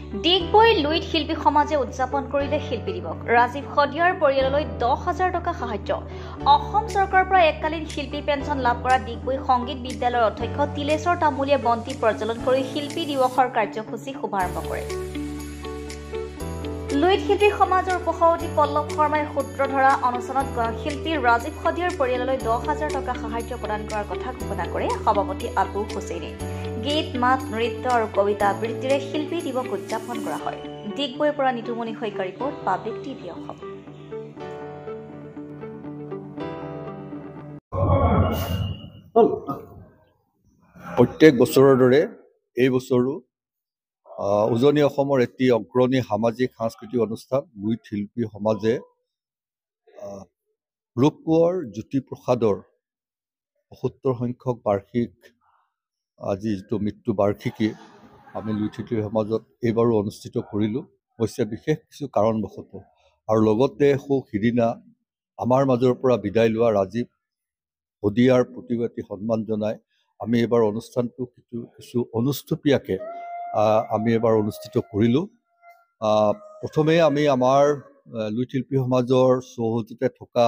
ডিগবৈ লুইত শিল্পী সমাজে উদযাপন কৰিলে শিল্পী দিৱস। ৰাজীৱ শদিয়াৰ পৰিয়াললৈ 10,000 টকা সাহায্য। অসম চৰকাৰৰ পৰা এককালীন শিল্পী পেঞ্চন লাভ কৰা ডিগবৈ সংগীত বিদ্যালয়ৰ অধ্যক্ষ তিলেশ্বৰ তামুলীয়ে বন্তি প্ৰজ্বলন কৰি শিল্পী দিৱসৰ কাৰ্যসূচী শুভাৰম্ভ কৰে। লুইত শিল্পী সমাজৰ উপসভাপতি পল্লৱ শৰ্মাই সূত্ৰ ধৰা অনুষ্ঠানত শিল্পী ৰাজীৱ শদিয়াৰ পৰিয়াললৈ 10,000 টকা সাহায্য প্ৰদান কৰাৰ কথা ঘোষণা কৰে সভাপতি আবু হুছেইনে। গীত, মাত, নৃত্য আৰু কবিতা আবৃত্তিৰে শিল্পী দিৱস উদযাপন কৰা হয়। ডিগবৈৰ পৰা Nitumoni Saikia report, public TV Assam. প্ৰত্যেক বছৰৰ দৰে এই বছৰো উজনি অসমৰ এটি অগ্ৰণী সামাজিক সাংস্কৃতিক অনুষ্ঠান লুইত শিল্পী সমাজে ৰূপকোঁৱৰ জ্যোতিপ্ৰসাদৰ ৭৫ সংখ্যক বাৰ্ষিক আজি যিটো মৃত্যু বাৰ্ষিকী আমি লুইত শিল্পী সমাজত এইবাৰো অনুষ্ঠিত কৰিলোঁ। অৱশ্যে বিশেষ কিছু কাৰণবশতঃ আৰু লগতে সিদিনা আমাৰ মাজৰ পৰা বিদায় লোৱা ৰাজীৱ শদিয়াৰ প্ৰতিও এটি সন্মান জনাই আমি এইবাৰ অনুষ্ঠানটো কিছু অনুষ্টুপীয়াকৈ আমি এবাৰ অনুষ্ঠিত কৰিলোঁ। প্ৰথমে আমি আমাৰ লুইত শিল্পী সমাজৰ চৌহদতে থকা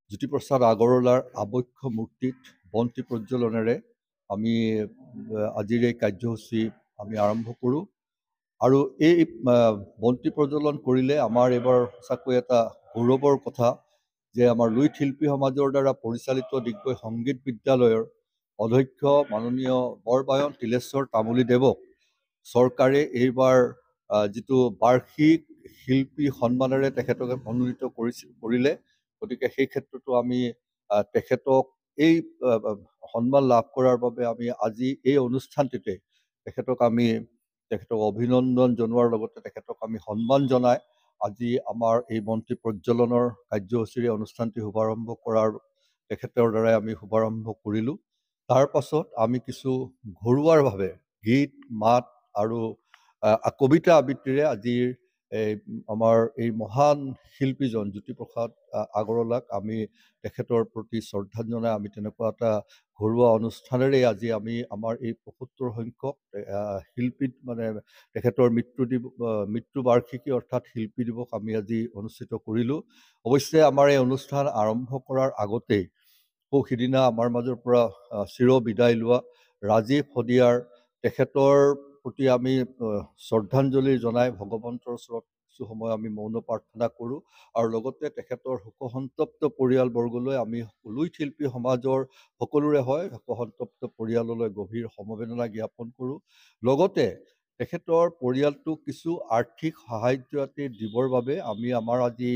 জ্যোতিপ্ৰসাদ আগৰৱালাৰ আবক্ষ মূৰ্তিত বন্তি প্ৰজ্বলনেৰে আমি আজিৰ এই কাৰ্যসূচী আমি আৰম্ভ কৰোঁ। আৰু এই বন্তি প্ৰজ্বলন কৰিলে আমাৰ এইবাৰ সঁচাকৈ এটা গৌৰৱৰ কথা যে আমাৰ লুইত শিল্পী সমাজৰ দ্বাৰা পৰিচালিত ডিগবৈ সংগীত বিদ্যালয়ৰ অধ্যক্ষ মাননীয় বৰবায়ন তিলেশ্বৰ তামুলীদেৱক চৰকাৰে এইবাৰ যিটো বাৰ্ষিক শিল্পী সন্মানেৰে তেখেতকে মনোনীত কৰিলে। গতিকে সেই ক্ষেত্ৰতো আমি তেখেতক এই সন্মান লাভ কৰাৰ বাবে আমি আজি এই অনুষ্ঠানটিতে তেখেতক অভিনন্দন জনোৱাৰ লগতে তেখেতক আমি সন্মান জনাই আজি আমাৰ এই বন্তি প্ৰজ্বলনৰ কাৰ্যসূচীৰে অনুষ্ঠানটি শুভাৰম্ভ কৰাৰ তেখেতৰ দ্বাৰাই আমি শুভাৰম্ভ কৰিলোঁ। তাৰ পাছত আমি কিছু ঘৰুৱাৰভাৱে গীত, মাত আৰু কবিতা আবৃত্তিৰে আজিৰ আমাৰ এই মহান শিল্পীজন জ্যোতিপ্ৰসাদ আগৰৱালাক আমি তেখেতৰ প্ৰতি শ্ৰদ্ধা জনাই আমি তেনেকুৱা এটা ঘৰুৱা অনুষ্ঠানেৰে আজি আমি আমাৰ এই ৭৫ সংখ্যক শিল্পীত তেখেতৰ মৃত্যু বাৰ্ষিকী অৰ্থাৎ শিল্পী দিৱস আমি আজি অনুষ্ঠিত কৰিলোঁ। অৱশ্যে আমাৰ এই অনুষ্ঠান আৰম্ভ কৰাৰ আগতেই সিদিনা আমাৰ মাজৰ পৰা চিৰ বিদায় লোৱা ৰাজীৱ শদিয়াৰ তেখেতৰ প্ৰতি আমি শ্ৰদ্ধাঞ্জলি জনাই ভগৱন্তৰ ওচৰত কিছু সময় আমি মৌন প্ৰাৰ্থনা কৰোঁ আৰু লগতে তেখেতৰ শোকসন্তপ্ত পৰিয়ালবৰ্গলৈ আমি লুইত শিল্পী সমাজৰ সকলোৰে হয় শোকসন্তপ্ত পৰিয়াললৈ গভীৰ সমবেদনা জ্ঞাপন কৰোঁ। লগতে তেখেতৰ পৰিয়ালটোক কিছু আৰ্থিক সাহায্য দিবৰ বাবে আমি আমাৰ আজি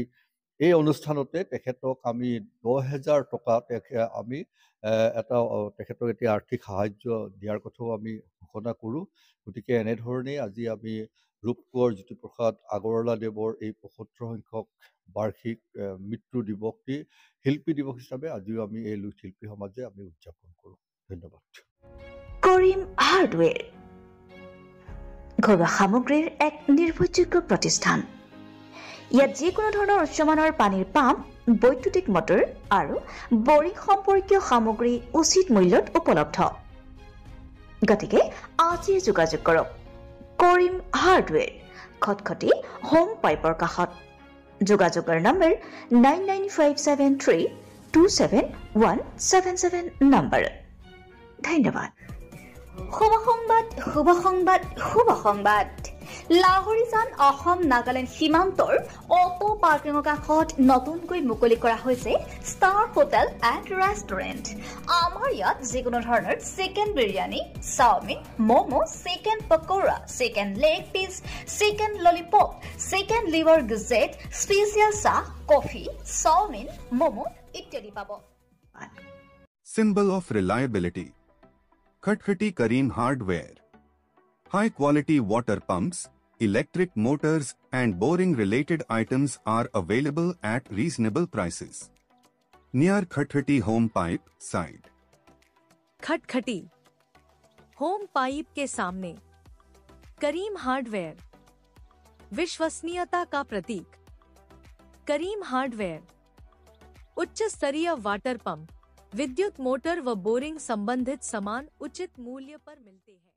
এই অনুষ্ঠানতে তেখেতক আমি 10,000 টকা আমি তেখেতক এতিয়া আৰ্থিক সাহায্য দিয়াৰ কথাও আমি ঘোষণা কৰোঁ। গতিকে এনেধৰণেই আজি আমি ৰূপকোঁৱৰ জ্যোতিপ্ৰসাদ আগৰৱালা দেৱৰ এই ৭৫ সংখ্যক বাৰ্ষিক মৃত্যু দিৱসটি শিল্পী দিৱস হিচাপে আজিও আমি এই লুইত শিল্পী সমাজে আমি উদযাপন কৰোঁ। ধন্যবাদ। কৰিম হাৰ্ডৱেৰ ঘৰুৱা সামগ্ৰীৰ এক নিৰ্ভৰযোগ্য প্ৰতিষ্ঠান। ইয়াত যিকোনো ধৰণৰ উচ্চমানৰ পানীৰ পাম্প, বৈদ্যুতিক মটৰ আৰু বৰিং সম্পৰ্কীয় সামগ্ৰী উচিত মূল্যত উপলব্ধ। গতিকে আজি যোগাযোগ কৰক কৰিম হাৰ্ডৱেৰ, খটখটি হোম পাইপৰ কাষত। যোগাযোগৰ নম্বৰ 9957327177 নম্বৰ। ধন্যবাদ। শুভ সংবাদ, শুভ সংবাদ, শুভ সংবাদ। লাহৰীজান অসম নাগালেণ্ড সীমান্তৰ অটো পাৰ্কিঙৰ কাষত নতুনকৈ মুকলি কৰা হৈছে ষ্টাৰ হোটেল এণ্ড ৰেষ্টুৰেণ্ট। আমাৰ ইয়াত যিকোনো ধৰণৰ chicken biryani, chowmein, momo', chicken pakora, chicken leg piece, chicken lollipop, chicken liver গজেট, স্পেচিয়েল চাহ, কফি, চাওমিন, ম'ম' ইত্যাদি পাব। Symbol of reliability. Khatkhati Kareem Hardware. High quality water pumps, electric motors and boring related items are available at reasonable prices. Near Khatkhati Home Pipe side. Khatkhati home pipe के सामने Karim hardware, विश्वसनीयता का प्रतीक। करीम hardware उच्च स्तरीय water pump, विद्युत motor व boring संबंधित सामान उचित मूल्य पर मिलते हैं।